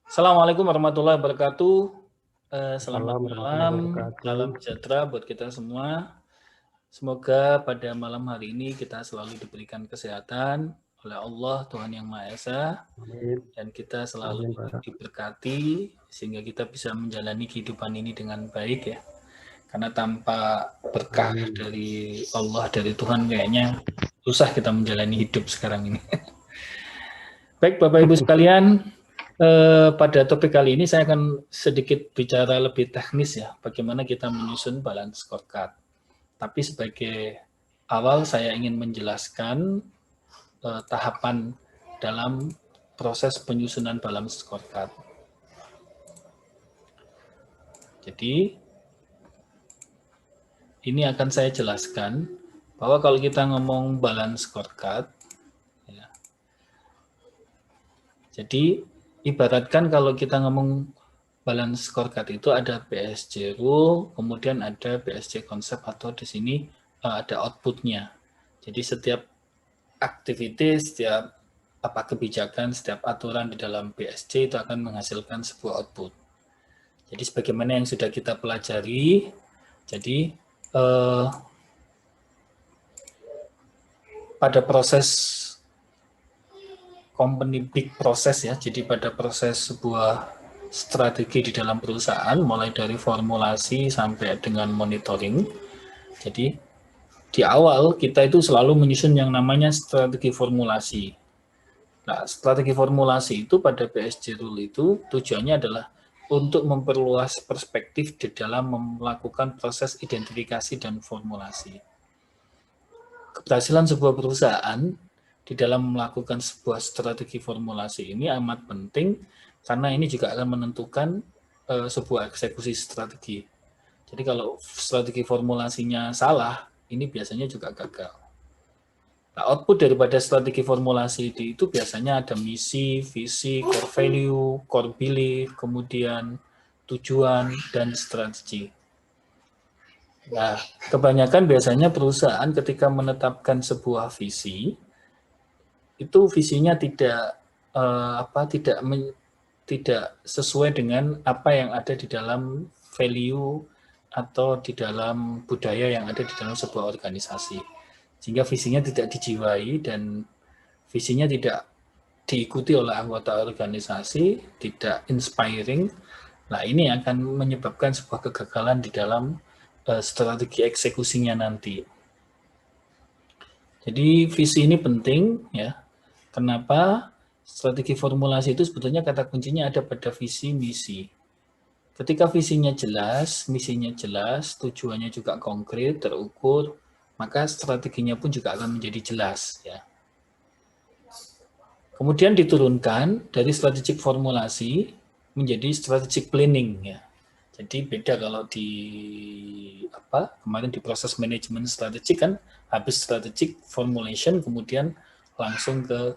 Assalamualaikum warahmatullahi wabarakatuh. Selamat Assalamualaikum warahmatullahi malam, wabarakatuh. salam sejahtera buat kita semua. Semoga pada malam hari ini kita selalu diberikan kesehatan oleh Allah Tuhan Yang Maha Esa Amin. dan kita selalu Amin, Pak. diberkati sehingga kita bisa menjalani kehidupan ini dengan baik ya. Karena tanpa berkah Amin. dari Allah, dari Tuhan kayaknya susah kita menjalani hidup sekarang ini. Baik Bapak Ibu sekalian, pada topik kali ini saya akan sedikit bicara lebih teknis ya, bagaimana kita menyusun balance scorecard. Tapi sebagai awal saya ingin menjelaskan tahapan dalam proses penyusunan balance scorecard. Jadi ini akan saya jelaskan bahwa kalau kita ngomong balance scorecard, ya, jadi ibaratkan kalau kita ngomong balance scorecard itu ada BSC rule, kemudian ada BSC konsep atau di sini ada outputnya. Jadi setiap aktivitas, setiap kebijakan, setiap aturan di dalam BSC itu akan menghasilkan sebuah output. Jadi sebagaimana yang sudah kita pelajari, jadi pada proses company big proses ya, jadi pada proses sebuah strategi di dalam perusahaan, mulai dari formulasi sampai dengan monitoring. Jadi di awal kita itu selalu menyusun yang namanya strategi formulasi. Nah, strategi formulasi itu pada BSC Rule itu tujuannya adalah untuk memperluas perspektif di dalam melakukan proses identifikasi dan formulasi. Keberhasilan sebuah perusahaan di dalam melakukan sebuah strategi formulasi ini amat penting karena ini juga akan menentukan sebuah eksekusi strategi. Jadi kalau strategi formulasinya salah, ini biasanya juga gagal. Nah, output daripada strategi formulasi itu biasanya ada misi, visi, core value, core belief, kemudian tujuan, dan strategi. Nah, kebanyakan biasanya perusahaan ketika menetapkan sebuah visi, itu visinya tidak sesuai dengan apa yang ada di dalam value atau di dalam budaya yang ada di dalam sebuah organisasi. Sehingga visinya tidak dijiwai dan visinya tidak diikuti oleh anggota organisasi, tidak inspiring. Nah, ini akan menyebabkan sebuah kegagalan di dalam strategi eksekusinya nanti. Jadi visi ini penting ya. Kenapa? Strategi formulasi itu sebetulnya kata kuncinya ada pada visi misi. Ketika visinya jelas, misinya jelas, tujuannya juga konkret, terukur, maka strateginya pun juga akan menjadi jelas ya. Kemudian diturunkan dari strategic formulasi menjadi strategic planning ya. Jadi beda kalau kemarin di proses manajemen strategik kan habis strategic formulation kemudian langsung ke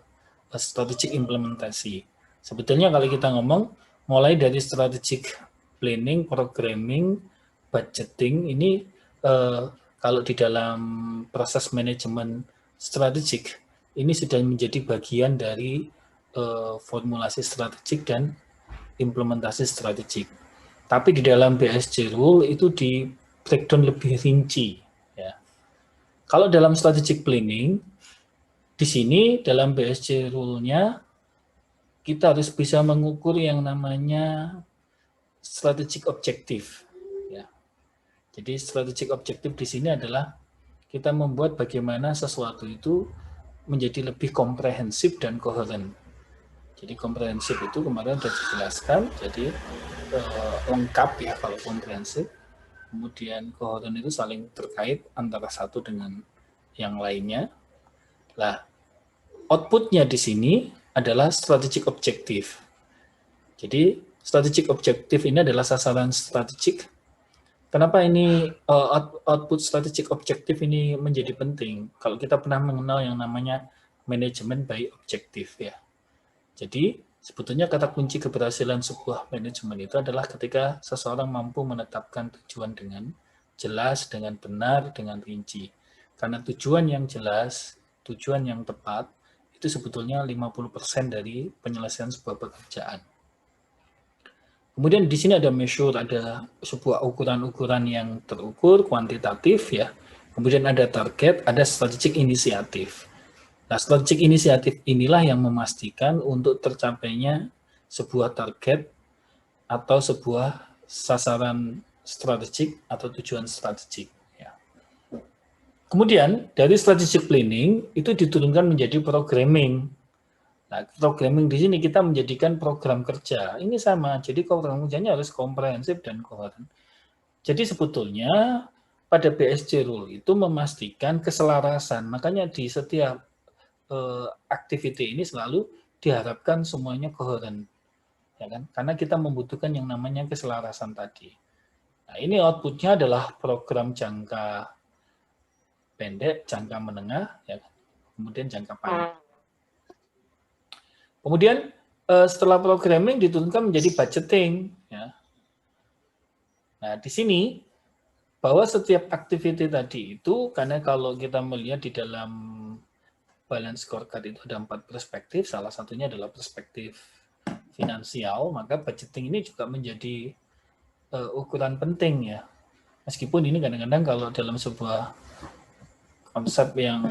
strategic implementasi. Sebetulnya kalau kita ngomong mulai dari strategic planning, programming, budgeting ini kalau di dalam proses manajemen strategik ini sudah menjadi bagian dari formulasi strategik dan implementasi strategik. Tapi di dalam BSC Rule itu di breakdown lebih rinci. Ya. Kalau dalam strategic planning, di sini dalam BSC Rule-nya kita harus bisa mengukur yang namanya strategic objective. Ya. Jadi strategic objective di sini adalah kita membuat bagaimana sesuatu itu menjadi lebih komprehensif dan koheren. Jadi komprehensif itu kemarin sudah dijelaskan, jadi lengkap ya kalau komprehensif. Kemudian koheren itu saling terkait antara satu dengan yang lainnya. Nah, outputnya di sini adalah strategic objective. Jadi strategic objective ini adalah sasaran strategik. Kenapa ini output strategic objective ini menjadi penting? Kalau kita pernah mengenal yang namanya manajemen by objective ya. Jadi sebetulnya kata kunci keberhasilan sebuah manajemen itu adalah ketika seseorang mampu menetapkan tujuan dengan jelas, dengan benar, dengan rinci. Karena tujuan yang jelas, tujuan yang tepat, itu sebetulnya 50% dari penyelesaian sebuah pekerjaan. Kemudian di sini ada measure, ada sebuah ukuran-ukuran yang terukur, kuantitatif ya. Kemudian ada target, ada strategic inisiatif. Nah, strategic inisiatif inilah yang memastikan untuk tercapainya sebuah target atau sebuah sasaran strategik atau tujuan strategik. Ya. Kemudian dari strategic planning itu diturunkan menjadi programming. Nah, programming di sini kita menjadikan program kerja. Ini sama, jadi program kerjanya harus komprehensif dan koheren. Jadi sebetulnya pada BSC rule itu memastikan keselarasan. Makanya di setiap activity ini selalu diharapkan semuanya koheren. Ya kan? Karena kita membutuhkan yang namanya keselarasan tadi. Nah, ini outputnya adalah program jangka pendek, jangka menengah, ya kan? Kemudian jangka panjang. Kemudian setelah programming diturunkan menjadi budgeting. Ya. Nah, di sini bahwa setiap activity tadi itu, karena kalau kita melihat di dalam balance scorecard itu ada 4 perspektif, salah satunya adalah perspektif finansial, maka budgeting ini juga menjadi ukuran penting ya. Meskipun ini kadang-kadang kalau dalam sebuah konsep yang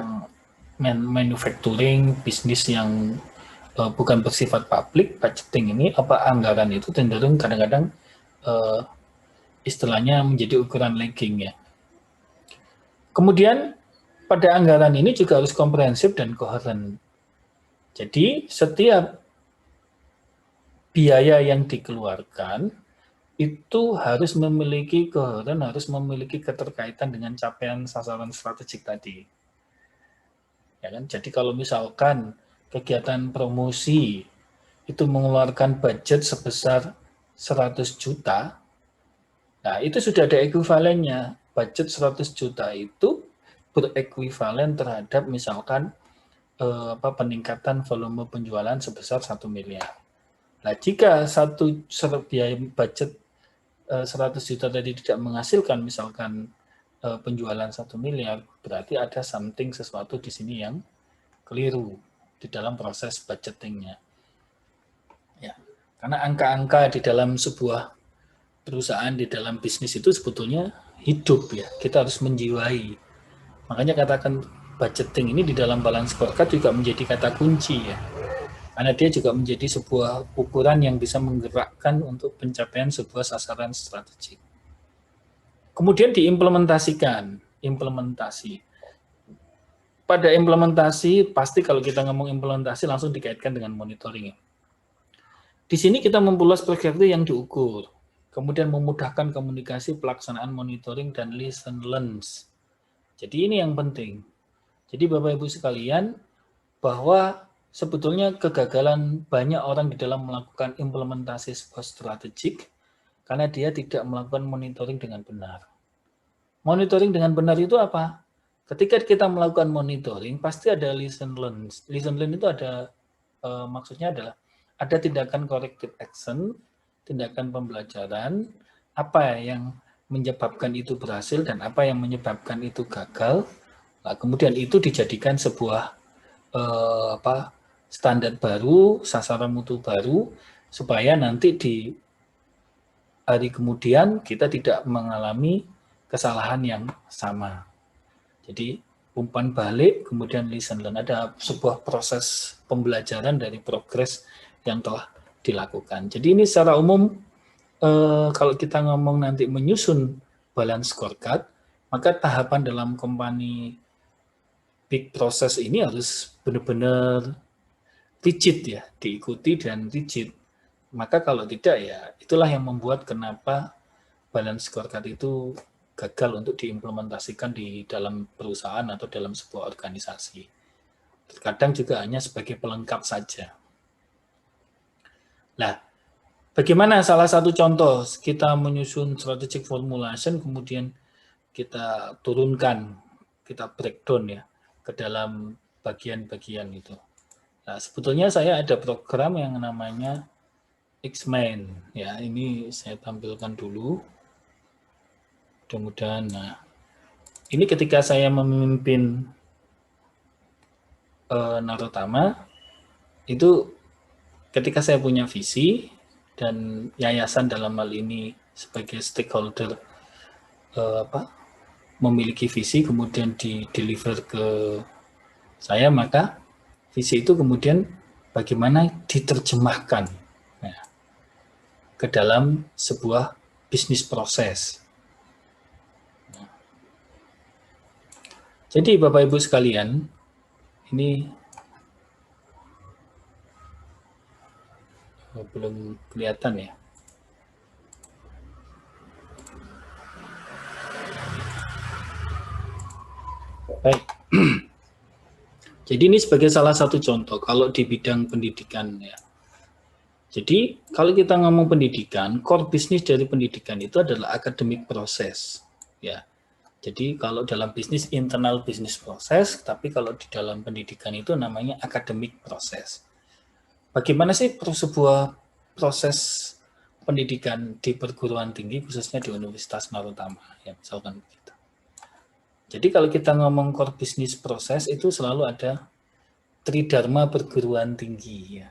manufacturing, bisnis yang bukan bersifat publik, budgeting ini apa anggaran itu cenderung kadang-kadang istilahnya menjadi ukuran lagging ya. Kemudian pada anggaran ini juga harus komprehensif dan koheren. Jadi setiap biaya yang dikeluarkan itu harus memiliki koheren, harus memiliki keterkaitan dengan capaian sasaran strategik tadi. Ya kan? Jadi kalau misalkan kegiatan promosi itu mengeluarkan budget sebesar 100 juta, nah itu sudah ada ekuivalennya. Budget 100 juta itu berekuivalen terhadap misalkan peningkatan volume penjualan sebesar 1 miliar. Nah, jika biaya budget 100 juta tadi tidak menghasilkan misalkan penjualan 1 miliar, berarti ada sesuatu di sini yang keliru di dalam proses budgetingnya. Ya, karena angka-angka di dalam sebuah perusahaan, di dalam bisnis itu sebetulnya hidup ya, kita harus menjiwai. Makanya katakan budgeting ini di dalam balance scorecard juga menjadi kata kunci ya. Karena dia juga menjadi sebuah ukuran yang bisa menggerakkan untuk pencapaian sebuah sasaran strategik. Kemudian diimplementasikan, implementasi. Pada implementasi, pasti kalau kita ngomong implementasi langsung dikaitkan dengan monitoring. Di sini kita memperluas perspektif yang diukur, kemudian memudahkan komunikasi pelaksanaan monitoring dan listen learns. Jadi ini yang penting. Jadi Bapak Ibu sekalian, bahwa sebetulnya kegagalan banyak orang di dalam melakukan implementasi sebuah strategik karena dia tidak melakukan monitoring dengan benar. Monitoring dengan benar itu apa? Ketika kita melakukan monitoring, pasti ada listen learn. Listen learn itu ada maksudnya adalah ada tindakan corrective action, tindakan pembelajaran, apa yang menyebabkan itu berhasil dan apa yang menyebabkan itu gagal. Nah, kemudian itu dijadikan sebuah standar baru, sasaran mutu baru, supaya nanti di hari kemudian kita tidak mengalami kesalahan yang sama. Jadi umpan balik, kemudian listen learn. Ada sebuah proses pembelajaran dari progres yang telah dilakukan. Jadi ini secara umum kalau kita ngomong nanti menyusun balance scorecard, maka tahapan dalam company big process ini harus benar-benar rigid ya, diikuti dan rigid. Maka kalau tidak ya itulah yang membuat kenapa balance scorecard itu gagal untuk diimplementasikan di dalam perusahaan atau dalam sebuah organisasi. Terkadang juga hanya sebagai pelengkap saja. Nah, bagaimana salah satu contoh kita menyusun strategic formulation kemudian kita turunkan, kita breakdown ya ke dalam bagian-bagian itu. Nah, sebetulnya saya ada program yang namanya X-Men ya, ini saya tampilkan dulu. Mudah-mudahan. Nah, ini ketika saya memimpin Narotama, itu ketika saya punya visi, dan yayasan dalam hal ini sebagai stakeholder memiliki visi kemudian di-deliver ke saya, maka visi itu kemudian bagaimana diterjemahkan ke dalam sebuah bisnis proses. Jadi Bapak Ibu sekalian, ini belum kelihatan ya. Baik. Jadi ini sebagai salah satu contoh kalau di bidang pendidikan ya. Jadi kalau kita ngomong pendidikan, core bisnis dari pendidikan itu adalah academic process ya. Jadi kalau dalam bisnis internal bisnis proses, tapi kalau di dalam pendidikan itu namanya academic process. Bagaimana sih sebuah proses pendidikan di perguruan tinggi, khususnya di Universitas Narotama, ya misalkan begitu. Jadi kalau kita ngomong core business proses itu selalu ada tridharma perguruan tinggi, ya.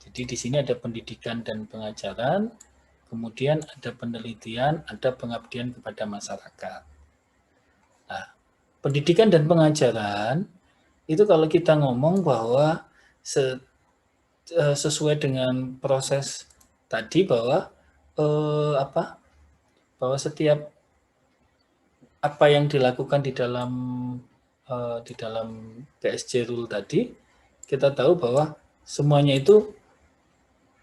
Jadi di sini ada pendidikan dan pengajaran, kemudian ada penelitian, ada pengabdian kepada masyarakat. Nah, pendidikan dan pengajaran itu kalau kita ngomong bahwa sesuai dengan proses tadi bahwa bahwa setiap apa yang dilakukan di dalam PSG Rule tadi, kita tahu bahwa semuanya itu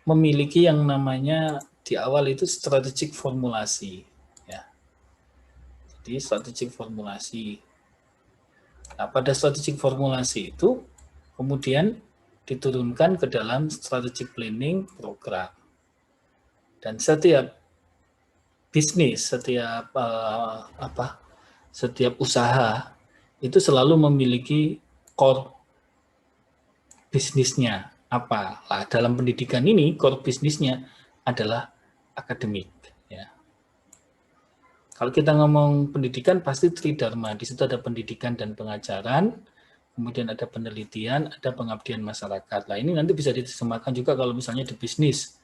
memiliki yang namanya di awal itu strategic formulasi. Jadi strategic formulasi. Nah, pada strategic formulasi itu kemudian diturunkan ke dalam strategic planning program. Dan setiap bisnis, setiap usaha itu selalu memiliki core bisnisnya apa. Nah, dalam pendidikan ini core bisnisnya adalah akademik. Kalau kita ngomong pendidikan pasti tridharma, di situ ada pendidikan dan pengajaran, kemudian ada penelitian, ada pengabdian masyarakat. Nah ini nanti bisa diterjemahkan juga kalau misalnya di bisnis,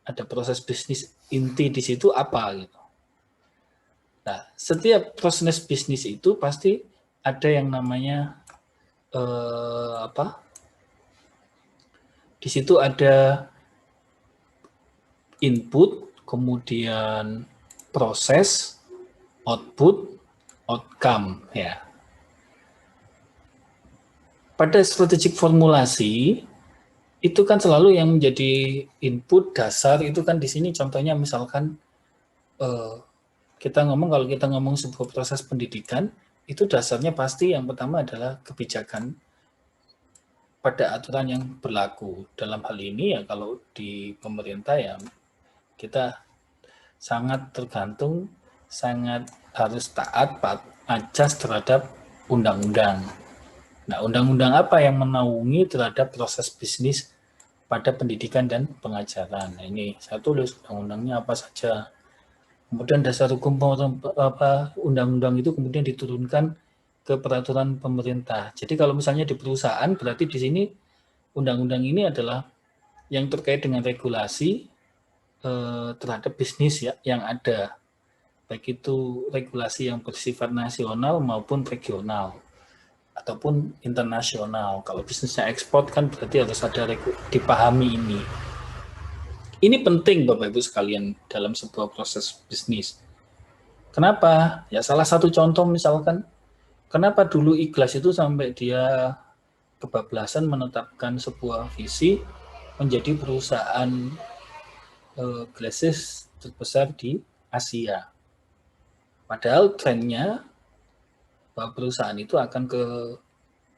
ada proses bisnis inti di situ apa gitu. Nah setiap proses bisnis itu pasti ada yang namanya di situ ada input, kemudian proses, output, outcome ya. Pada strategic formulasi itu kan selalu yang menjadi input dasar itu kan di sini contohnya misalkan kalau kita ngomong sebuah proses pendidikan itu dasarnya pasti yang pertama adalah kebijakan pada aturan yang berlaku. Dalam hal ini ya kalau di pemerintah ya kita sangat tergantung, sangat harus taat ajas terhadap undang-undang. Nah, undang-undang apa yang menaungi terhadap proses bisnis pada pendidikan dan pengajaran? Nah, ini saya tulis undang-undangnya apa saja. Kemudian dasar hukum undang-undang itu kemudian diturunkan ke peraturan pemerintah. Jadi kalau misalnya di perusahaan berarti di sini undang-undang ini adalah yang terkait dengan regulasi terhadap bisnis ya yang ada, baik itu regulasi yang bersifat nasional maupun regional ataupun internasional. Kalau bisnisnya ekspor kan berarti harus ada dipahami ini. Ini penting Bapak Ibu sekalian dalam sebuah proses bisnis. Kenapa? Ya salah satu contoh misalkan, kenapa dulu Ikhlas itu sampai dia kebablasan menetapkan sebuah visi menjadi perusahaan glasses terbesar di Asia. Padahal trennya bahwa perusahaan itu akan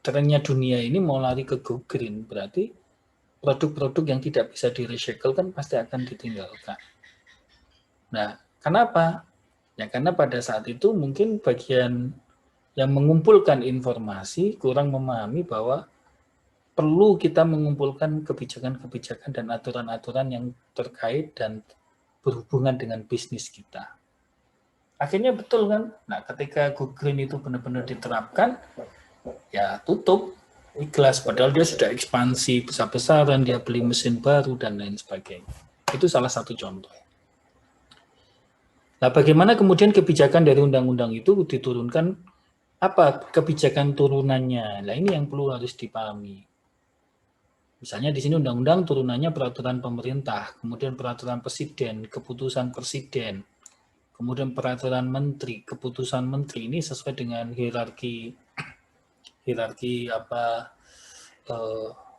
trennya dunia ini mau lari ke go green, berarti produk-produk yang tidak bisa di-recycle kan pasti akan ditinggalkan. Nah, kenapa? Ya karena pada saat itu mungkin bagian yang mengumpulkan informasi kurang memahami bahwa perlu kita mengumpulkan kebijakan-kebijakan dan aturan-aturan yang terkait dan berhubungan dengan bisnis kita. Akhirnya betul kan? Nah, ketika Go Green itu benar-benar diterapkan, ya tutup Ikhlas. Padahal dia sudah ekspansi besar-besaran, dia beli mesin baru dan lain sebagainya. Itu salah satu contoh. Nah, bagaimana kemudian kebijakan dari undang-undang itu diturunkan, apa kebijakan turunannya? Nah, ini yang perlu harus dipahami. Misalnya di sini undang-undang turunannya peraturan pemerintah, kemudian peraturan presiden, keputusan presiden, kemudian peraturan menteri, keputusan menteri. Ini sesuai dengan hierarki apa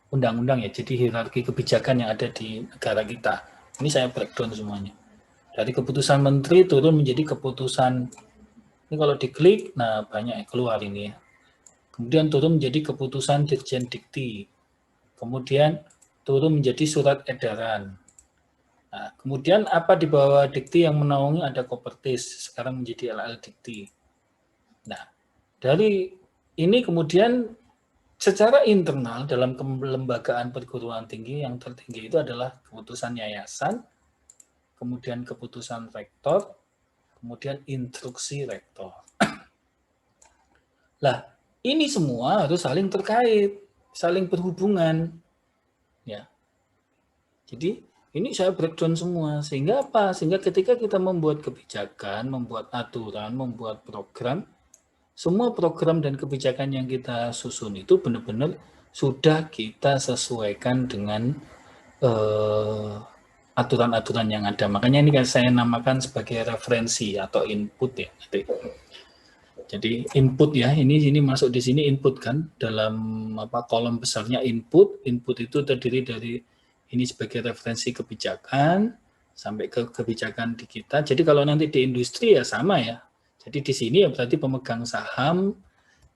undang-undang ya. Jadi hierarki kebijakan yang ada di negara kita. Ini saya breakdown semuanya. Dari keputusan menteri turun menjadi keputusan, ini kalau diklik, nah banyak yang keluar ini ya. Kemudian turun menjadi keputusan Dirjen Dikti. Kemudian turun menjadi surat edaran. Nah, kemudian apa di bawah Dikti yang menaungi ada Kopertis, sekarang menjadi LL Dikti. Nah, dari ini kemudian secara internal dalam kelembagaan perguruan tinggi yang tertinggi itu adalah keputusan yayasan, kemudian keputusan rektor, kemudian instruksi rektor. Lah, ini semua harus saling terkait, saling berhubungan. Ya. Jadi, ini saya breakdown semua. Sehingga apa? Sehingga ketika kita membuat kebijakan, membuat aturan, membuat program, semua program dan kebijakan yang kita susun itu benar-benar sudah kita sesuaikan dengan aturan-aturan yang ada. Makanya ini kan saya namakan sebagai referensi atau input ya. Jadi input ya, ini masuk di sini input kan, dalam apa kolom besarnya input. Input itu terdiri dari ini sebagai referensi kebijakan sampai ke kebijakan di kita. Jadi kalau nanti di industri ya sama ya. Jadi di sini ya berarti pemegang saham,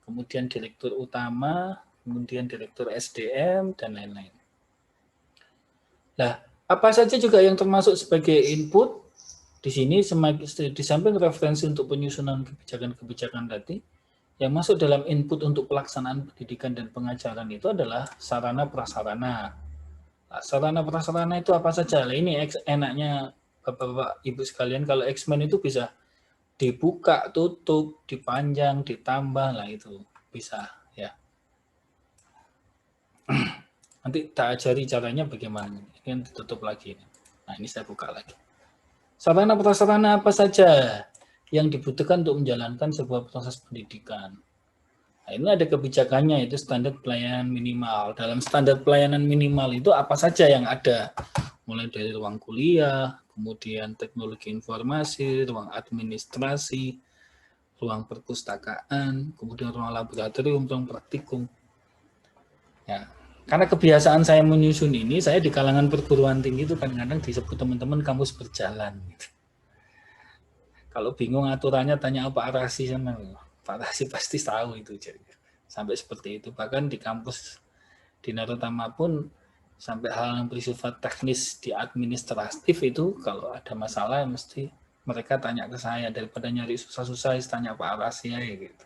kemudian direktur utama, kemudian direktur SDM dan lain-lain. Nah, apa saja juga yang termasuk sebagai input di sini, di samping referensi untuk penyusunan kebijakan-kebijakan tadi, yang masuk dalam input untuk pelaksanaan pendidikan dan pengajaran itu adalah sarana prasarana. Nah, sarana prasarana itu apa saja? Nah, ini enaknya Bapak-bapak Ibu sekalian, kalau X-Men itu bisa dibuka, tutup, dipanjang, ditambah, lah itu bisa ya. Nanti tak ajari caranya bagaimana. Ini yang ditutup lagi. Nah, ini saya buka lagi. Sarana prasarana apa saja yang dibutuhkan untuk menjalankan sebuah proses pendidikan. Nah, ini ada kebijakannya, itu standar pelayanan minimal. Dalam standar pelayanan minimal itu apa saja yang ada? Mulai dari ruang kuliah, kemudian teknologi informasi, ruang administrasi, ruang perpustakaan, kemudian ruang laboratorium, ruang praktikum. Ya, karena kebiasaan saya menyusun ini, saya di kalangan perguruan tinggi itu kadang-kadang disebut teman-teman kampus berjalan. Kalau bingung aturannya tanya Pak Rasi sana. Pak Rasi pasti tahu itu. Sampai seperti itu. Bahkan di kampus di Narotama pun sampai hal yang bersifat teknis di administratif itu kalau ada masalah mesti mereka tanya ke saya, daripada nyari susah-susah tanya Pak Rasi ya gitu.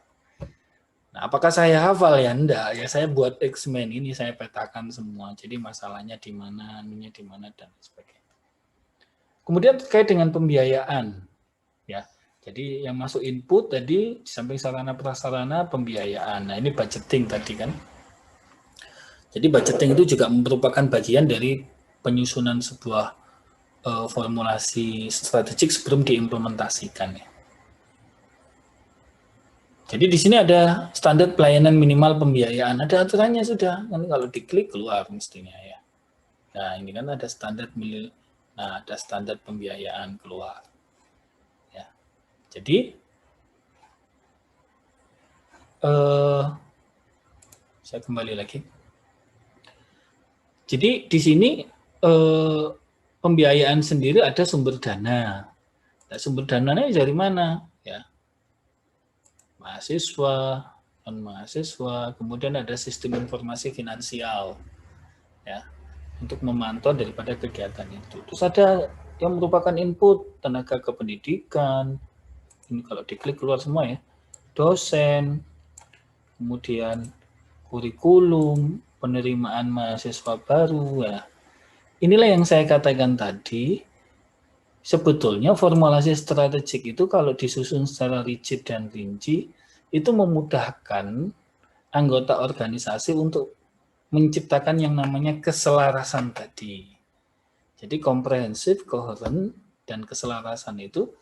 Nah, apakah saya hafal ya? Enggak, ya saya buat X-Men ini saya petakan semua. Jadi masalahnya di mana, anunya di mana dan sebagainya. Kemudian terkait dengan pembiayaan. Ya, jadi yang masuk input tadi di samping sarana prasarana pembiayaan. Nah, ini budgeting tadi kan. Jadi budgeting itu juga merupakan bagian dari penyusunan sebuah formulasi strategik sebelum diimplementasikan ya. Jadi di sini ada standar pelayanan minimal pembiayaan, ada aturannya sudah. Nanti kalau diklik keluar mestinya ya. Nah, ini kan ada standar ada standar pembiayaan keluar. Jadi, saya kembali lagi. Jadi di sini pembiayaan sendiri ada sumber dana. Nah, sumber dananya dari mana? Ya, mahasiswa, non mahasiswa, kemudian ada sistem informasi finansial, ya, untuk memantau daripada kegiatan itu. Terus ada yang merupakan input tenaga kependidikan. Ini kalau diklik keluar semua ya, dosen, kemudian kurikulum, penerimaan mahasiswa baru ya. Inilah yang saya katakan tadi, sebetulnya formulasi strategik itu kalau disusun secara rigid dan rinci, itu memudahkan anggota organisasi untuk menciptakan yang namanya keselarasan tadi. Jadi komprehensif, koheren, dan keselarasan itu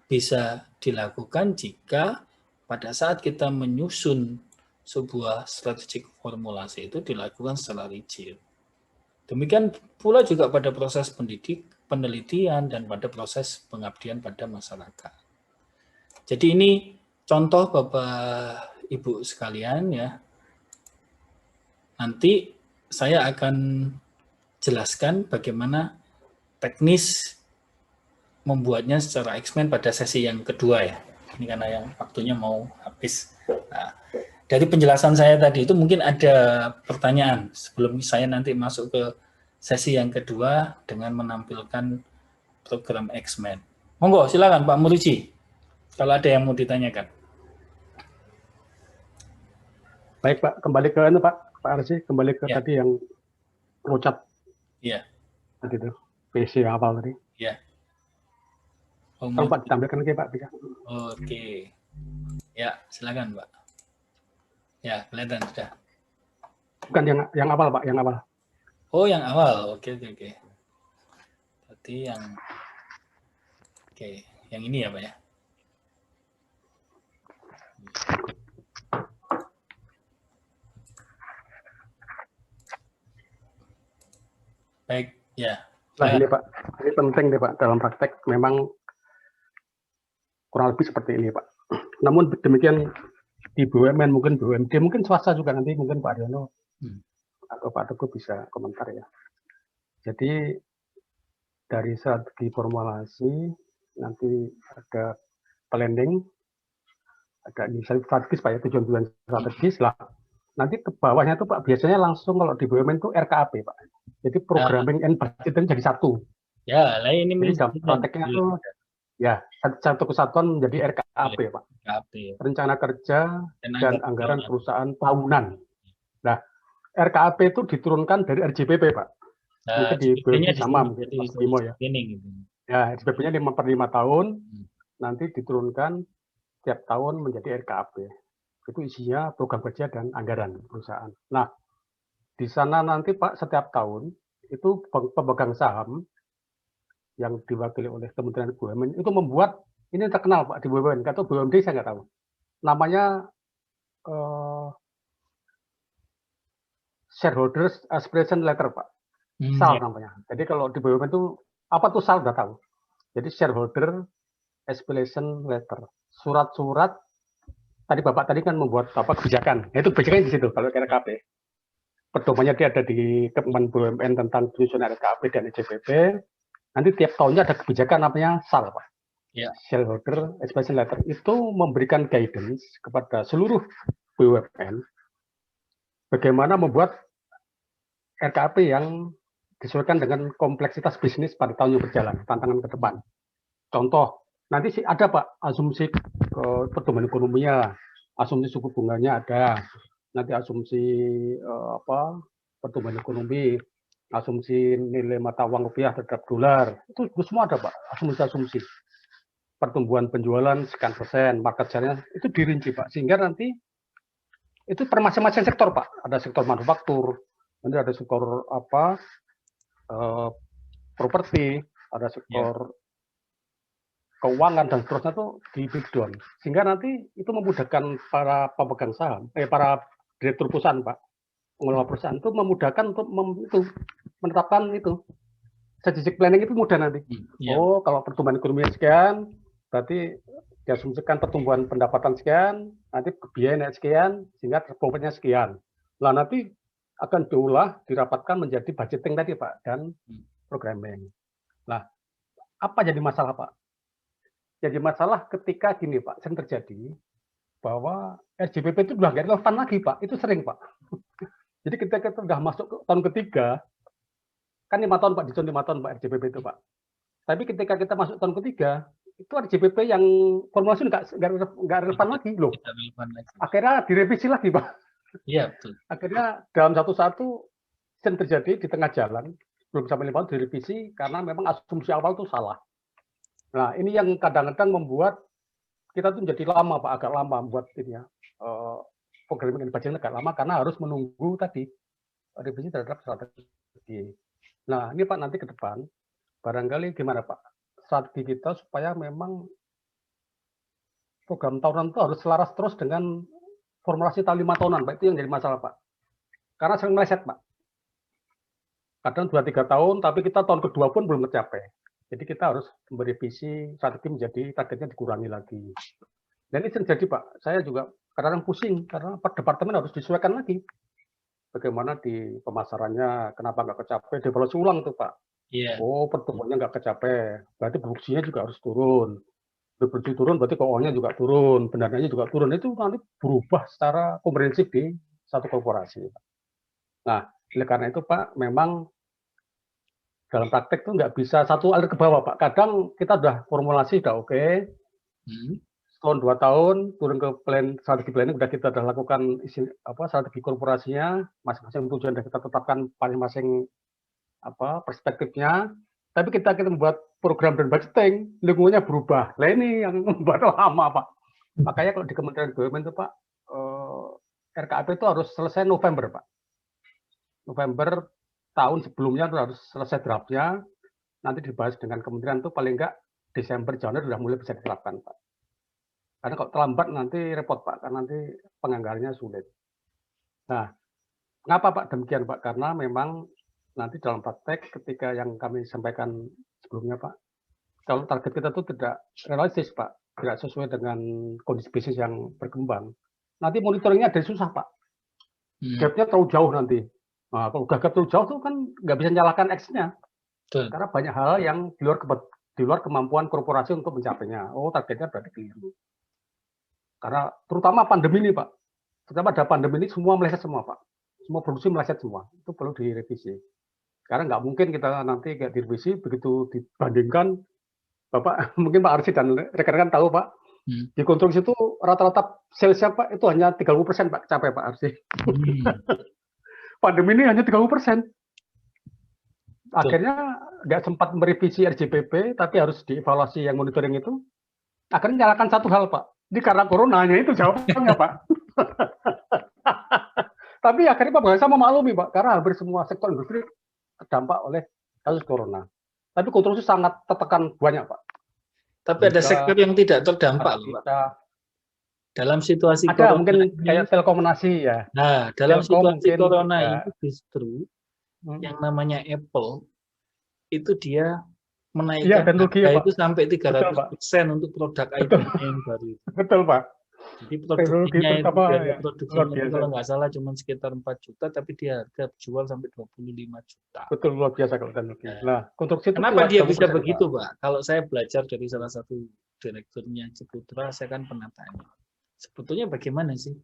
bisa dilakukan jika pada saat kita menyusun sebuah strategic formulasi itu dilakukan secara rigid. Demikian pula juga pada proses penelitian dan pada proses pengabdian pada masyarakat. Jadi ini contoh Bapak Ibu sekalian ya. Nanti saya akan jelaskan bagaimana teknis membuatnya secara X-Men pada sesi yang kedua ya. Ini karena yang waktunya mau habis. Nah, dari penjelasan saya tadi itu mungkin ada pertanyaan sebelum saya nanti masuk ke sesi yang kedua dengan menampilkan program X-Men. Monggo, silakan Pak Murici, kalau ada yang mau ditanyakan. Baik Pak, kembali ke Pak Arsi, kembali ke tadi yang ucap. Iya. Tadi itu, PC yang awal tadi. Iya. Tolong Pak ditampilkan lagi Pak. Oke. Ya, silakan Pak. Ya, kelihatan sudah. Bukan yang awal Pak, yang awal. Oh, yang awal. Oke. Berarti yang yang ini ya Pak ya. Baik, ya. Nah ini Pak, ini penting nih Pak, dalam praktek memang kurang lebih seperti ini Pak. Namun demikian di BUMN, mungkin BUMD, mungkin swasta juga nanti, mungkin Pak Aryono atau Pak Teguh bisa komentar ya. Jadi dari strategi formulasi, nanti ada planning, ada inisiatif strategis Pak ya, tujuan-tujuan strategis lah. Nanti ke bawahnya tuh Pak, biasanya langsung kalau di BUMN itu RKAP Pak. Jadi programming and budgeting jadi satu. Ya, lah ini jadi dalam prakteknya tuh ya satu kesatuan menjadi RKAP Pak. RKAP. Rencana kerja dan anggaran perusahaan tahunan. Nah, RKAP itu diturunkan dari RJPP Pak. Nah, mungkin di BUMD sama mungkin Mas Bimo ya. Gitu. Ya, RJPP-nya 5/5 tahun, nanti diturunkan tiap tahun menjadi RKAP. Itu isinya program kerja dan anggaran perusahaan. Nah, di sana nanti Pak setiap tahun itu pemegang saham yang diwakili oleh Kementerian BUMN itu membuat, ini terkenal Pak di BUMN, atau BUMD saya nggak tahu. Namanya Shareholders Aspiration Letter Pak. SAL namanya. Jadi kalau di BUMN itu apa tuh SAL nggak tahu. Jadi Shareholder Aspiration Letter. Surat-surat tadi Bapak tadi kan membuat apa kebijakan. Itu kebijakan di situ kalau RKP. Pedomannya dia ada di Kementerian BUMN tentang penyusunan RKP dan EJPP. Nanti tiap tahunnya ada kebijakan namanya SAL, Pak. Ya. Shareholder Aspiration Letter itu memberikan guidance kepada seluruh BUMN bagaimana membuat RKP yang disesuaikan dengan kompleksitas bisnis pada tahun yang berjalan, tantangan ke depan. Contoh, nanti sih ada Pak asumsi pertumbuhan ekonominya, asumsi suku bunganya ada, nanti asumsi pertumbuhan ekonomi, asumsi nilai mata uang rupiah terhadap dolar, itu semua ada Pak, asumsi-asumsi. Pertumbuhan penjualan sekian persen, market share-nya itu dirinci Pak, sehingga nanti itu per masing-masing sektor Pak, ada sektor manufaktur, nanti ada sektor properti, ada sektor keuangan dan seterusnya itu di breakdown, sehingga nanti itu memudahkan para pemegang saham, para direktur perusahaan Pak, pengelola perusahaan itu memudahkan untuk menetapkan itu strategic planning itu mudah nanti. Oh, kalau pertumbuhan ekonomi sekian, berarti diasumsikan pertumbuhan pendapatan sekian, nanti biaya naik sekian, sehingga profitnya sekian. Nah, nanti akan diolah, dirapatkan menjadi budgeting tadi Pak, dan programming. Nah, apa jadi masalah Pak? Jadi masalah ketika gini Pak, sering terjadi bahwa RJPP itu sudah nggak relevan lagi Pak, itu sering Pak. Jadi ketika kita sudah masuk ke tahun ketiga, kan 5 tahun Pak, disun 5 tahun Pak RJPP itu Pak. Tapi ketika kita masuk tahun ketiga, itu RJPP yang formulasi nggak relevan lagi loh. Akhirnya direvisi lagi Pak. Iya betul. Akhirnya dalam satu-satu sering terjadi di tengah jalan, belum sampai 5 tahun direvisi karena memang asumsi awal itu salah. Nah, ini yang kadang-kadang membuat kita tuh menjadi lama Pak, agak lama membuat ini ya. Programming dan budgeting agak lama karena harus menunggu tadi revisi terhadap strategi. Nah, ini Pak nanti ke depan, barangkali gimana Pak, strategi kita supaya memang program tahunan itu harus selaras terus dengan formulasi tahun 5 tahunan, Pak. Itu yang jadi masalah, Pak. Karena sering meleset, Pak. Kadang 2-3 tahun, tapi kita tahun kedua pun belum tercapai. Jadi kita harus merevisi strategi menjadi targetnya dikurangi lagi. Dan ini terjadi, Pak. Saya juga kadang-kadang pusing, karena departemen harus disesuaikan lagi. Bagaimana di pemasarannya, kenapa nggak kecapai, devaluasi ulang tuh, Pak. Iya. Oh, pertumbuhannya nggak kecapai, berarti produksinya juga harus turun. Produksi turun, berarti keuangannya juga turun, pendananya juga turun. Itu nanti berubah secara komprehensif di satu korporasi. Nah, oleh karena itu, Pak, memang dalam praktek itu nggak bisa satu alir ke bawah, Pak. Kadang kita udah formulasi, udah oke. Setahun, 2 tahun, turun ke strategi planning, udah kita udah lakukan strategi korporasinya, masing-masing tujuan udah kita tetapkan masing-masing perspektifnya, tapi kita membuat program dan budgeting, lingkungannya berubah. Nah ini yang membuat lama, Pak. Makanya kalau di Kementerian BUMN itu, Pak, RKAP itu harus selesai November, Pak. November tahun sebelumnya itu harus selesai draftnya, nanti dibahas dengan kementerian itu paling enggak Desember, Januari sudah mulai bisa diterapkan, Pak. Karena kalau terlambat nanti repot, Pak, karena nanti penganggarannya sulit. Nah, kenapa, Pak, demikian, Pak? Karena memang nanti dalam praktek ketika yang kami sampaikan sebelumnya, Pak, kalau target kita itu tidak realistis, Pak, tidak sesuai dengan kondisi bisnis yang berkembang, nanti monitoringnya ada susah, Pak. Gap-nya terlalu jauh nanti. Nah, kalau gap terlalu jauh itu kan nggak bisa nyalakan X-nya. Karena banyak hal yang di luar kemampuan korporasi untuk mencapainya. Oh, targetnya berarti keliru. Karena terutama pandemi ini, Pak. Terutama ada pandemi ini semua meleset semua, Pak. Semua produksi meleset semua. Itu perlu direvisi. Karena nggak mungkin kita nanti kayak direvisi, begitu dibandingkan, Bapak, mungkin Pak Arsi dan rekan-rekan tahu, Pak, di konstruksi itu rata-rata salesnya, Pak, itu hanya 30% Pak, capai Pak Arsi. Pandemi ini hanya 30%. Akhirnya nggak sempat merevisi RJPP, tapi harus dievaluasi yang monitoring itu. Akhirnya nyalakan satu hal, Pak. Ini karena coronanya itu jawabannya, Pak. Tapi akhirnya Pak Bahasa memaklumi, Pak, karena hampir semua sektor industri terdampak oleh kasus corona. Tapi konstruksi sangat tertekan banyak, Pak. Tapi ada sektor yang tidak terdampak, loh, Pak. Dalam situasi ada corona mungkin ini, kayak telekomunikasi ya. Nah, dalam situasi corona ya. Ini justru yang namanya Apple itu dia menaikkan harga itu sampai 300% untuk produk iPhone yang baru. Betul, Pak. Jadi produksinya itu biaya produksinya itu kalau nggak salah cuma sekitar 4 juta, tapi dia harga jual sampai 25 juta. Betul, luar biasa kalau teknologi. Nah, konstruksi itu kenapa dia bisa begitu, Pak? Kalau saya belajar dari salah satu direkturnya Ciputra, saya kan pernah tanya. Sebetulnya bagaimana sih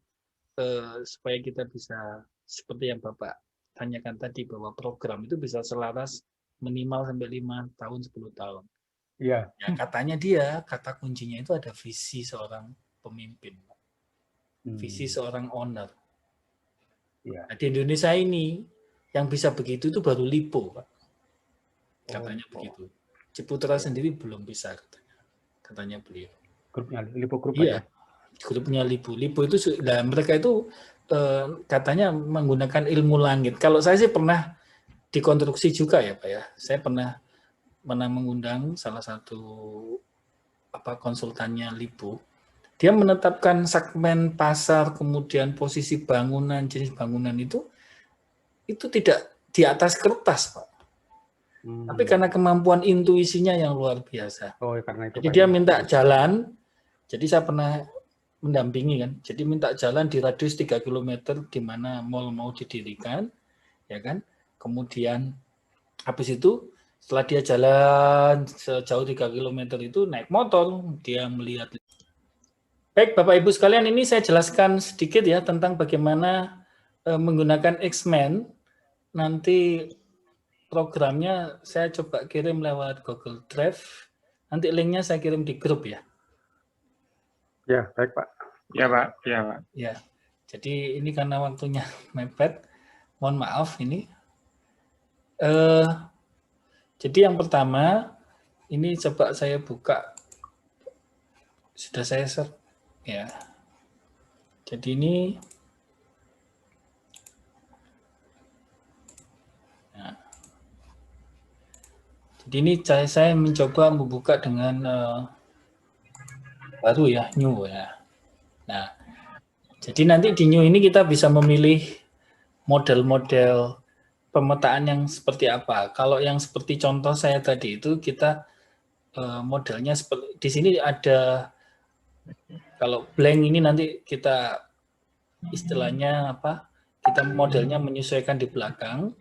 supaya kita bisa seperti yang Bapak tanyakan tadi, bahwa program itu bisa selaras minimal sampai 5 tahun, 10 tahun. Iya. Ya, katanya kata kuncinya itu ada visi seorang pemimpin, visi seorang owner. Ya. Nah, di Indonesia ini yang bisa begitu itu baru Lipo, Pak. Katanya begitu. Ciputra sendiri belum bisa, katanya beliau. Grupnya Lipo Group ya. Grupnya Lipo. Lipo itu, dan mereka itu katanya menggunakan ilmu langit. Kalau saya sih pernah dikonstruksi juga ya, Pak ya. Saya pernah mengundang salah satu konsultannya Lipo. Dia menetapkan segmen pasar, kemudian posisi bangunan, jenis bangunan itu tidak di atas kertas, Pak. Tapi karena kemampuan intuisinya yang luar biasa. Oh, karena itu. Jadi dia minta jalan. Jadi saya pernah mendampingi kan. Jadi minta jalan di radius 3 km di mana mall mau didirikan, ya kan. Kemudian habis itu setelah dia jalan sejauh 3 km itu naik motor, dia melihat. Baik, Bapak Ibu sekalian, ini saya jelaskan sedikit ya tentang bagaimana menggunakan X-Men. Nanti programnya saya coba kirim lewat Google Drive. Nanti linknya saya kirim di grup ya. Ya, baik Pak. Ya Pak, ya Pak. Ya, jadi ini karena waktunya mepet, mohon maaf ini. Jadi yang pertama, ini coba saya buka. Sudah saya share. Ya, jadi ini Jadi ini saya mencoba membuka dengan baru ya, new ya. Nah, jadi nanti di new ini kita bisa memilih model-model pemetaan yang seperti apa. Kalau yang seperti contoh saya tadi itu kita modelnya seperti di sini ada, kalau blank ini nanti kita istilahnya apa? Kita modelnya menyesuaikan di belakang.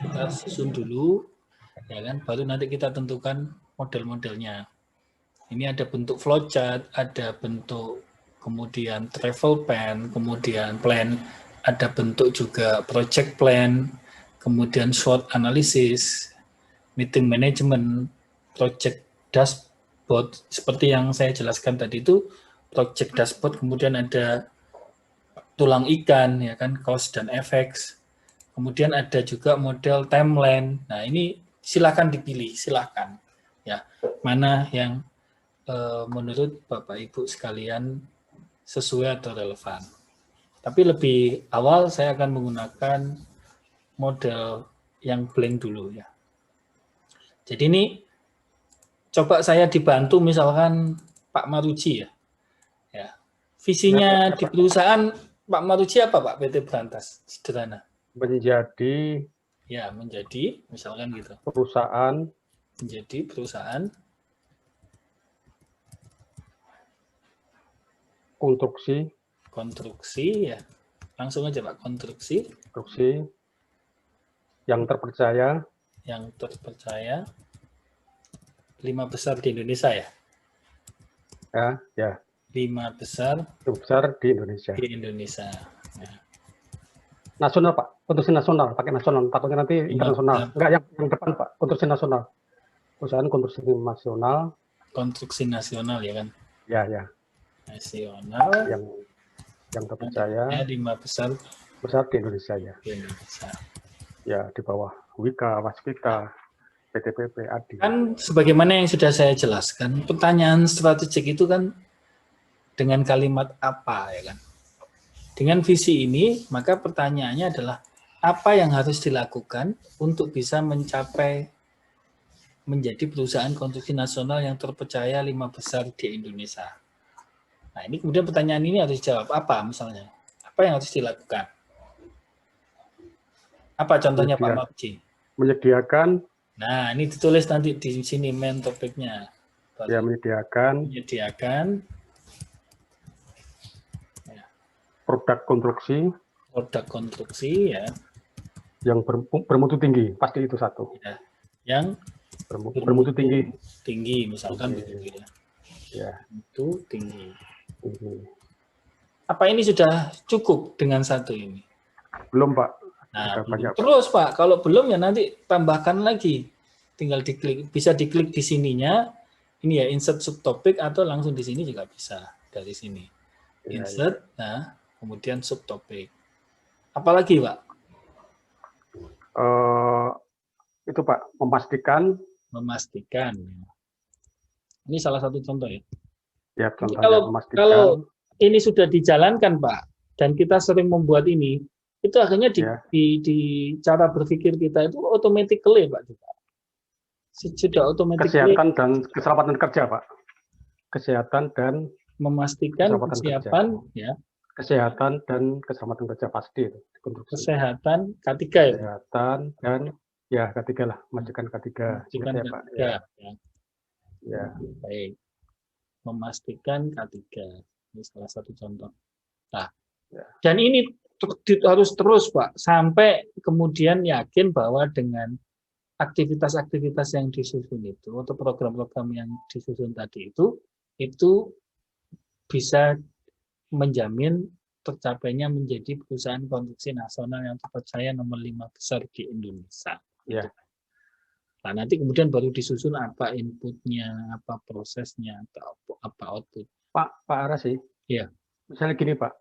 Kita susun dulu, ya kan? Baru nanti kita tentukan model-modelnya. Ini ada bentuk flowchart, ada bentuk kemudian travel plan, kemudian plan, ada bentuk juga project plan, kemudian SWOT analysis, meeting management, project dashboard, seperti yang saya jelaskan tadi itu project dashboard, kemudian ada tulang ikan, ya kan, cause dan effects, kemudian ada juga model timeline. Nah ini silakan dipilih, silakan ya mana yang menurut Bapak Ibu sekalian sesuai atau relevan. Tapi lebih awal saya akan menggunakan model yang blank dulu ya. Jadi ini coba saya dibantu misalkan Pak Maruji ya. Ya. Visinya di perusahaan Pak Maruji apa Pak PT Berantas? Sederhana. Menjadi misalkan gitu. Perusahaan, menjadi perusahaan konstruksi ya. Langsung aja Pak, konstruksi yang terpercaya 5 besar di Indonesia ya. Ya. 5 besar di Indonesia. Ya. Nasional Pak, konstruksi nasional, pakai nasional, takutnya nanti internasional. Enggak, yang depan Pak, konstruksi nasional. Perusahaan konstruksi nasional. Konstruksi nasional ya kan? Ya. Nasional. Yang terpercaya. 5 besar di Indonesia ya. Ya, di bawah Wika, Waskita, PTPP, ADI. Kan sebagaimana yang sudah saya jelaskan, pertanyaan strategik itu kan dengan kalimat apa ya kan? Dengan visi ini, maka pertanyaannya adalah apa yang harus dilakukan untuk bisa mencapai menjadi perusahaan konstruksi nasional yang terpercaya 5 besar di Indonesia. Nah, ini kemudian pertanyaan ini harus dijawab apa misalnya? Apa yang harus dilakukan? Apa contohnya Pak Maruji? Menyediakan. Nah, ini ditulis nanti di sini main topiknya. Ya, menyediakan produk konstruksi ya. Yang bermutu tinggi, pasti itu satu. Ya. Yang bermutu tinggi misalkan begitu ya. Ya. Itu tinggi. Apa ini sudah cukup dengan satu ini? Belum Pak. Nah, terus Pak, kalau belum ya nanti tambahkan lagi. Tinggal diklik, bisa diklik di sininya. Ini ya insert subtopik atau langsung di sini juga bisa dari sini. Insert, nah kemudian subtopik. Apalagi Pak? Itu Pak, memastikan. Ini salah satu contoh ya. Ya, kalau ini sudah dijalankan Pak, dan kita sering membuat ini, itu akhirnya di cara berpikir kita itu automatically Pak. Sudah otomatis. Kesehatan dan keselamatan kerja Pak. Kesehatan dan memastikan kesiapan kerja. Ya. Kesehatan dan keselamatan kerja pasti itu. Kesehatan K3 ya. Kesehatan dan ya K3 lah, memastikan K3. Memastikan ya, K3. Pak. Ya. Ya. Baik. Memastikan K3. Ini salah satu contoh. Nah, dan ini harus terus Pak, sampai kemudian yakin bahwa dengan aktivitas-aktivitas yang disusun itu, atau program-program yang disusun tadi itu bisa menjamin tercapainya menjadi perusahaan konstruksi nasional yang terpercaya nomor 5 besar di Indonesia. Ya. Nah, nanti kemudian baru disusun apa inputnya, apa prosesnya, atau apa output. Pak Arasi. Ya. Misalnya gini Pak,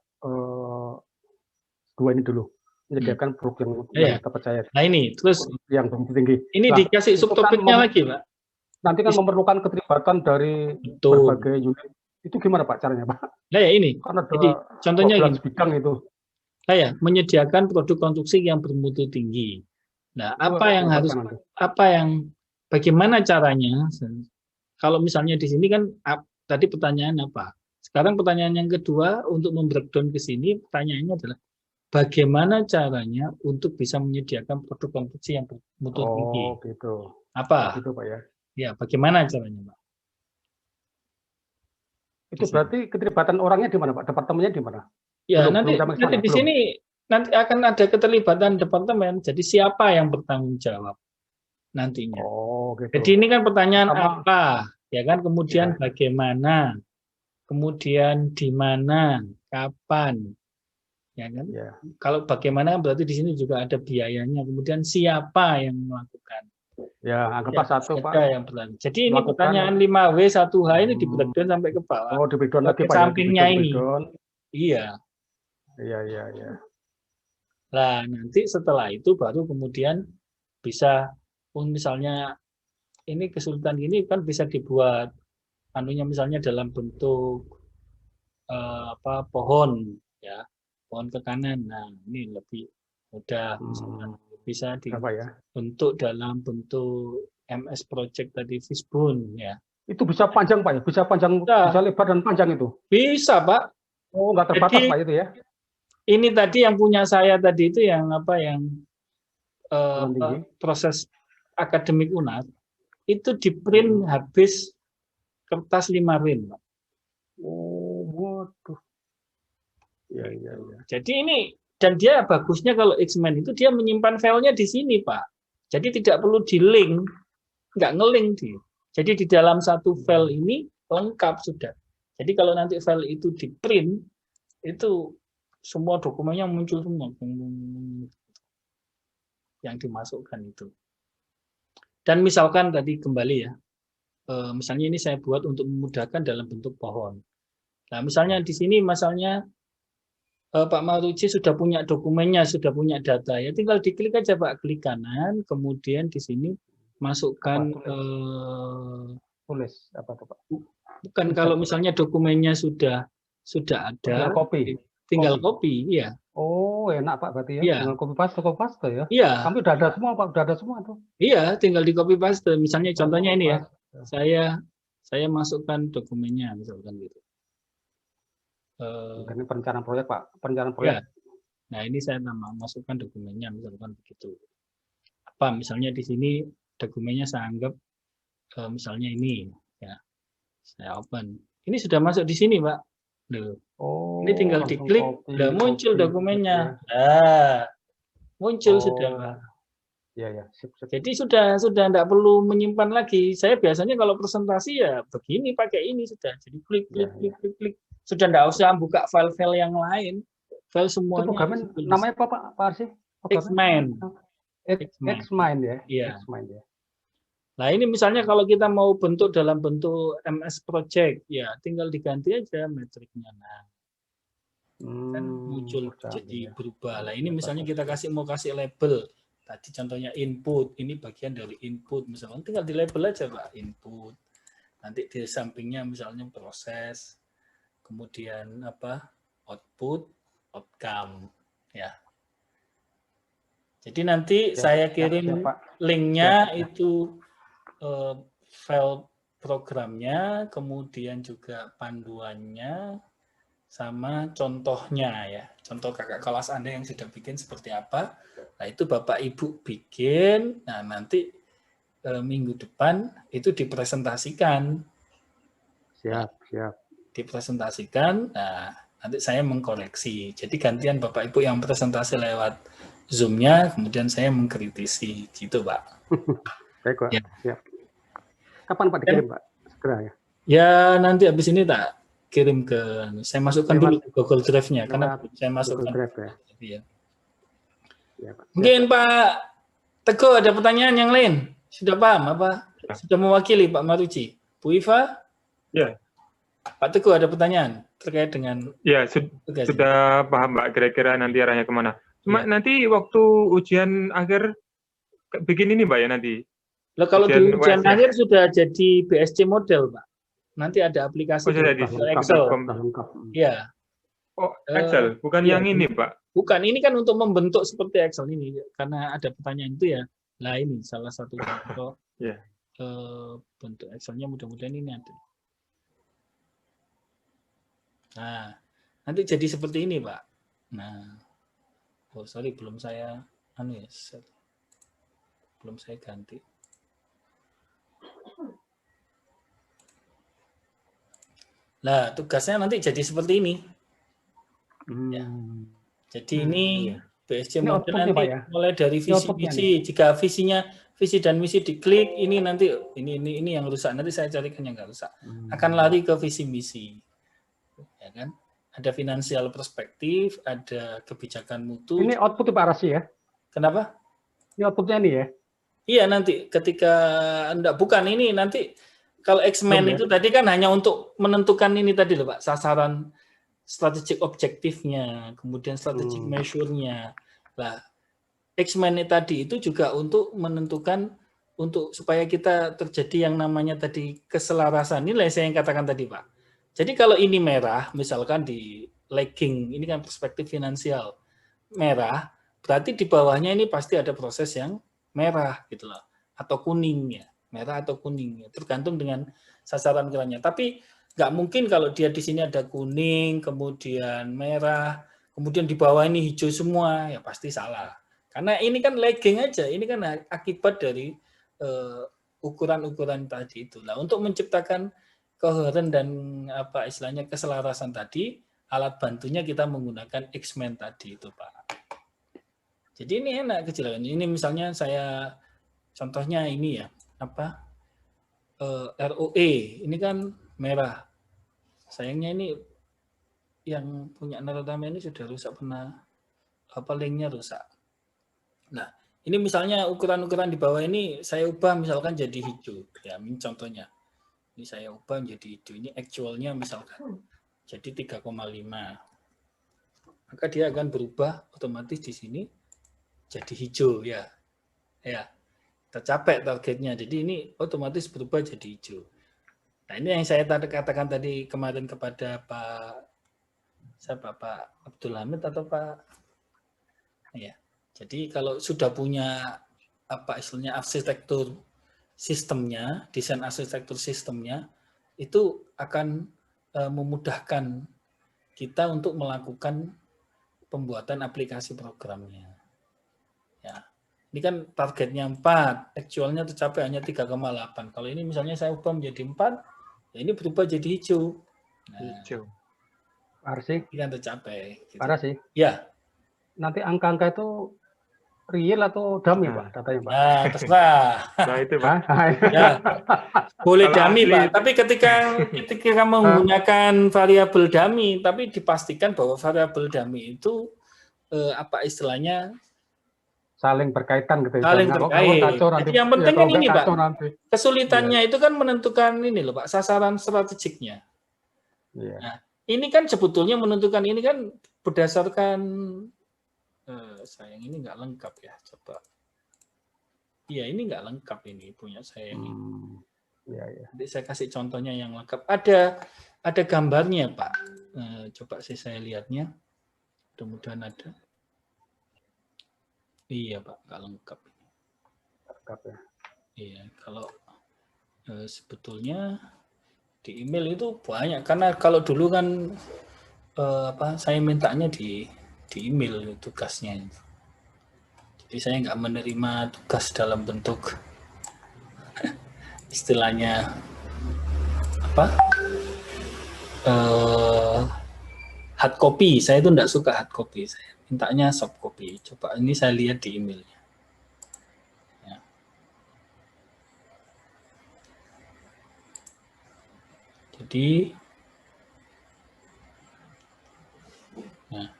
dua ini dulu. Menyediakan produk yang terpercaya. Nah ini, terus yang tinggi. Ini dikasih subtopiknya lagi Pak. Nanti kan memerlukan keterlibatan dari berbagai unit. Itu gimana Pak caranya Pak? Nah ya ini, jadi contohnya gini. Bidang itu. Nah ya, menyediakan produk konstruksi yang bermutu tinggi. Nah, apa yang bagaimana caranya? Kalau misalnya di sini kan tadi pertanyaan apa? Sekarang pertanyaan yang kedua untuk membreakdown ke sini, pertanyaannya adalah bagaimana caranya untuk bisa menyediakan produk konstruksi yang bermutu tinggi? Oh, gitu. Apa? Gitu, Pak ya. Ya, bagaimana caranya, Pak? Itu berarti keterlibatan orangnya di mana, Pak? Departemennya di mana? Ya, belum nanti di sini nanti akan ada keterlibatan departemen. Jadi siapa yang bertanggung jawab nantinya? Oh, gitu. Jadi ini kan pertanyaan apa, ya kan? Kemudian bagaimana? Kemudian di mana? Kapan? Ya kan? Ya. Kalau bagaimana berarti di sini juga ada biayanya. Kemudian siapa yang melakukan? Ya, anggaplah satu, Pak. Yang jadi ini pertanyaan 5W 1H ini di breakdown sampai ke bawah. Oh, di breakdown lagi, Pak. Sampingnya ini. Iya. Iya. Nah, nanti setelah itu baru kemudian bisa, misalnya ini kesulitan ini kan bisa dibuat anunya misalnya dalam bentuk pohon, ya, pohon ke kanan. Nah, ini lebih mudah, misalnya bisa dibentuk dalam bentuk MS Project tadi Fishbone, ya. Itu bisa panjang, Pak ya? Bisa panjang, bisa lebar dan panjang itu? Bisa, Pak. Oh, nggak terbatas, Pak, itu ya? Ini tadi yang punya saya tadi itu yang proses akademik UNAR itu di print habis kertas 5 rim, Pak. Oh, waduh. Ya. Jadi ini, dan dia bagusnya kalau X-Men itu dia menyimpan filenya di sini, Pak. Jadi tidak perlu di link, nggak nge-link dia. Jadi di dalam satu file ini lengkap sudah. Jadi kalau nanti file itu di print, itu semua dokumennya muncul semua yang dimasukkan itu. Dan misalkan tadi kembali ya, misalnya ini saya buat untuk memudahkan dalam bentuk pohon. Nah, misalnya di sini misalnya Pak Maruji sudah punya dokumennya, sudah punya data, ya tinggal diklik aja Pak, klik kanan, kemudian di sini masukkan tulis apa tuh Pak? Bukan, kalau misalnya dokumennya sudah ada, tinggal copy, ya. Oh, enak Pak berarti ya. Iya. Tinggal copy paste ya. Iya. Kami udah ada semua Pak, udah ada semua tuh. Iya, tinggal di copy paste. Misalnya contohnya ini ya. Saya masukkan dokumennya misalkan gitu. Ini perencanaan proyek Pak, perencanaan proyek. Ya. Nah, ini saya masukkan dokumennya misalkan begitu. Apa misalnya di sini dokumennya saya anggap misalnya ini ya. Saya open. Ini sudah masuk di sini, Pak. Loh. Oh, ini tinggal diklik, udah muncul dokumennya. Nah, muncul sudah, Pak. Ya. Jadi sudah tidak perlu menyimpan lagi. Saya biasanya kalau presentasi ya begini, pakai ini sudah. Jadi klik. Sudah tidak usah buka file-file yang lain. File semuanya. Itu programnya namanya apa Pak Arsi? X-Mind. X-Mind ya. Iya. X-Mind ya. Nah, ini misalnya kalau kita mau bentuk dalam bentuk MS Project, ya tinggal diganti aja metriknya. Nah, kan muncul jadi berubah. Nah, ini misalnya kita mau kasih label. Tadi contohnya input, ini bagian dari input. Misalnya tinggal di label aja Pak, input. Nanti di sampingnya misalnya proses, kemudian output, outcome. Ya. Jadi nanti saya kirim linknya itu file programnya, kemudian juga panduannya, sama contohnya ya. Contoh kakak kelas Anda yang sudah bikin seperti apa. Nah, itu Bapak Ibu bikin. Nah, nanti minggu depan itu dipresentasikan. Siap. Dipresentasikan. Nah, nanti saya mengkoreksi. Jadi gantian Bapak Ibu yang presentasi lewat Zoom-nya, kemudian saya mengkritisi. Gitu, Pak. Baik, Pak. Ya. Siap. Kapan Pak dikirim, Pak? Segera ya? Ya, nanti habis ini tak kirim ke, saya masukkan dulu ke Google Drive-nya, karena saya masukkan. Google Drive, ya. Ya, Pak. Mungkin Pak Teguh ada pertanyaan yang lain? Sudah paham apa? Sudah mewakili Pak Maruji? Bu Iva? Ya. Pak Teguh ada pertanyaan terkait dengan... Ya, sudah paham Pak, kira-kira nanti arahnya kemana. Cuma nanti waktu ujian akhir bikin ini Pak ya nanti? Loh, kalau di ujian akhir sudah jadi BSC model, Pak. Nanti ada aplikasi Excel. Ya. Oh, Excel, bukan yang ini, Pak? Bukan, ini kan untuk membentuk seperti Excel ini, karena ada pertanyaan itu ya. Nah, ini salah satu contoh bentuk Excel-nya mudah-mudahan ini ada. Nah, nanti jadi seperti ini, Pak. Nah, oh sorry, belum saya belum saya ganti. Nah, tugasnya nanti jadi seperti ini. Ya. Jadi ini BSC Ini model outputnya, nanti Pak, ya? mulai dari Ini outputnya visi-misi, jika visi dan misi diklik, ini nanti ini yang rusak, nanti saya carikan yang nggak rusak. Akan lari ke visi misi. Ya kan? Ada finansial perspektif, ada kebijakan mutu. Ini output Pak Rasi ya? Kenapa? Ini outputnya ini ya? Iya, nanti ketika bukan ini nanti kalau X-Men Belum, ya? itu tadi kan hanya untuk menentukan ini tadi loh Pak, sasaran strategic objektifnya, kemudian strategic measure-nya. Nah, X-Men tadi itu juga untuk menentukan supaya kita terjadi yang namanya tadi keselarasan. Inilah saya yang katakan tadi, Pak. Jadi kalau ini merah, misalkan di lagging, ini kan perspektif finansial merah, berarti di bawahnya ini pasti ada proses yang merah gitu loh, atau kuning ya, merah atau kuning, tergantung dengan sasaran kiranya. Tapi nggak mungkin kalau dia di sini ada kuning, kemudian merah, kemudian di bawah ini hijau semua, ya pasti salah. Karena ini kan lagging aja, ini kan akibat dari ukuran-ukuran tadi itu. Nah, untuk menciptakan koheren dan apa istilahnya keselarasan tadi, alat bantunya kita menggunakan X-Men tadi itu, Pak. Jadi ini enak kecil. Ini misalnya saya contohnya ini ya, apa? ROE, ini kan merah. Sayangnya ini yang punya Narotama ini sudah rusak, pernah apa linknya rusak. Nah, ini misalnya ukuran-ukuran di bawah ini saya ubah misalkan jadi hijau. Ya, ini contohnya. Ini saya ubah menjadi hijau. Ini actualnya misalkan jadi 3,5. Maka dia akan berubah otomatis di sini jadi hijau ya. Ya. Tercapai targetnya. Jadi ini otomatis berubah jadi hijau. Nah, ini yang saya katakan tadi kemarin kepada Pak Abdul Hamid atau Pak ya. Jadi kalau sudah punya apa istilahnya arsitektur sistemnya, desain arsitektur sistemnya, itu akan memudahkan kita untuk melakukan pembuatan aplikasi programnya. Ya. Ini kan targetnya 4, actualnya tercapai hanya 3,8. Kalau ini misalnya saya ubah menjadi 4, ya ini berubah jadi hijau. Nah, hijau. Arsi, ini kan tercapai. Gitu. Parah sih. Ya. Nanti angka-angka itu real atau dummy, Pak, datanya, Pak? Ya, terserah. Nah, itu, Pak. Ya, boleh Kalau dummy, asli Pak. itu. Tapi ketika menggunakan variabel dummy, tapi dipastikan bahwa variabel dummy itu apa istilahnya saling berkaitan gitu. saling terkait. Kacau nanti, jadi yang penting ya, kan ini Pak, nanti. kesulitannya itu kan menentukan ini loh Pak, sasaran strategiknya. Iya. Nah, ini kan sebetulnya menentukan ini kan berdasarkan sayang ini nggak lengkap ya, coba. Iya, ini nggak lengkap ini punya saya yang ini. Iya, iya. Jadi saya kasih contohnya yang lengkap. Ada gambarnya Pak. Coba sih saya lihatnya. Mudah-mudahan ada. Iya Pak, nggak lengkap. Lengkap ya. Iya, kalau sebetulnya di email itu banyak karena kalau dulu kan saya mintanya di email tugasnya. Jadi saya nggak menerima tugas dalam bentuk istilahnya apa hard copy. Saya itu nggak suka hard copy. Saya mintanya soft copy. Coba ini saya lihat di emailnya. Ya. Jadi nah,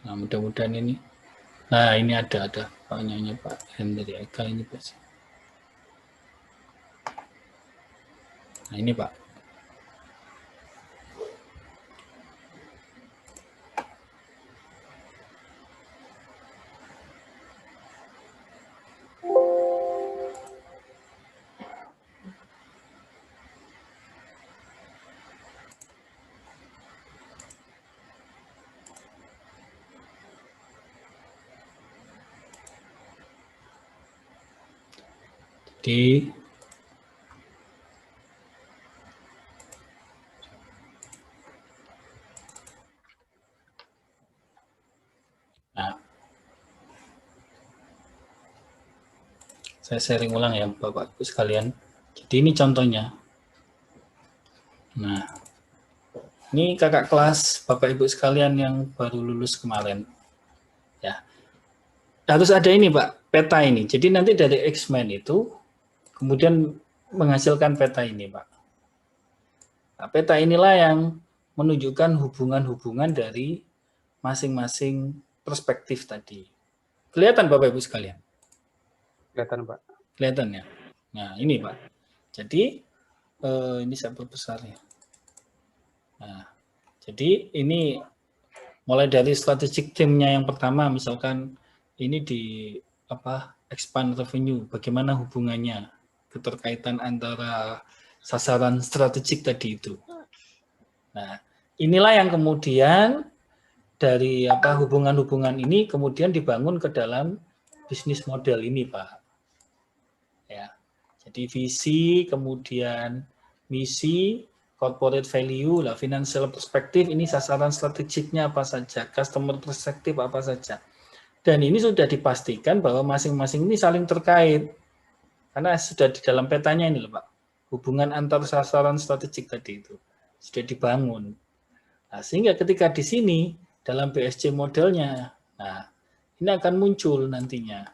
nah mudah-mudahan ini. Nah ini ada pertanyaannya Pak Henry Eka ini Pak. Nah ini Pak. Jadi saya sharing ulang ya Bapak Ibu sekalian. Jadi ini contohnya. Nah, ini kakak kelas Bapak Ibu sekalian yang baru lulus kemarin. Ya, harus ada ini Pak, peta ini. Jadi nanti dari X-Men itu kemudian menghasilkan peta ini Pak. Nah, peta inilah yang menunjukkan hubungan-hubungan dari masing-masing perspektif tadi. Kelihatan Bapak Ibu sekalian? Kelihatan, Pak. Kelihatan ya. Nah, ini Pak. Jadi ini saya perbesar ya. Nah, jadi ini mulai dari strategic theme-nya yang pertama, misalkan ini di expand revenue, bagaimana hubungannya, keterkaitan antara sasaran strategik tadi itu. Nah, inilah yang kemudian dari hubungan-hubungan ini kemudian dibangun ke dalam bisnis model ini, Pak. Ya, jadi visi, kemudian misi, corporate value, lah financial perspective, ini sasaran strategiknya apa saja, customer perspective apa saja. Dan ini sudah dipastikan bahwa masing-masing ini saling terkait. Karena sudah di dalam petanya ini loh Pak, hubungan antar sasaran strategik tadi itu sudah dibangun. Nah, sehingga ketika di sini dalam BSC modelnya, nah ini akan muncul nantinya.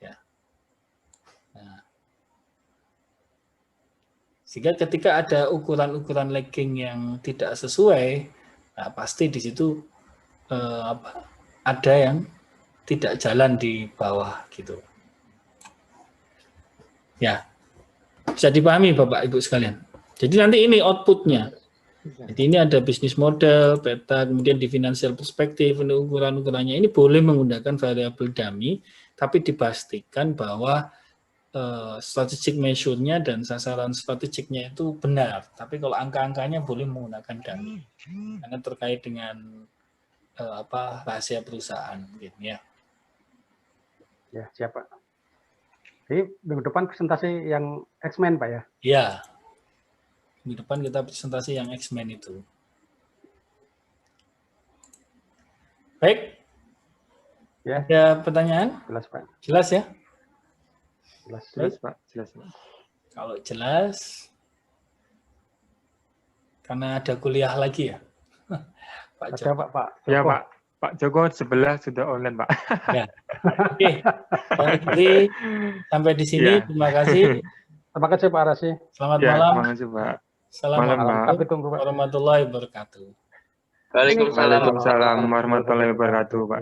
Ya. Nah, sehingga ketika ada ukuran-ukuran lagging yang tidak sesuai, nah pasti di situ ada yang tidak jalan di bawah gitu. Ya, bisa dipahami Bapak Ibu sekalian. Jadi nanti ini outputnya. Jadi ini ada bisnis model, peta, kemudian di financial perspective, ukuran-ukurannya ini boleh menggunakan variabel dummy, tapi dipastikan bahwa strategic measure-nya dan sasaran strategiknya itu benar. Tapi kalau angka-angkanya boleh menggunakan dummy, karena terkait dengan rahasia perusahaan, gitu ya. Ya, siap Pak. Jadi minggu depan presentasi yang X-Men Pak ya? Ya, minggu depan kita presentasi yang X-Men itu. Baik. Ya. Ada pertanyaan? Jelas Pak. Jelas ya? Jelas Pak, jelas Pak. Kalau jelas, karena ada kuliah lagi ya, Pak Joko. Ada Pak. Ya Pak, Pak Joko sebelah sudah online Pak. Ya. Oke, jadi sampai di sini. Ya. Terima kasih. Terima kasih Pak Rasi. Selamat malam. Terima kasih Pak. Assalamualaikum warahmatullahi wabarakatuh. Waalaikumsalam warahmatullahi wabarakatuh Pak.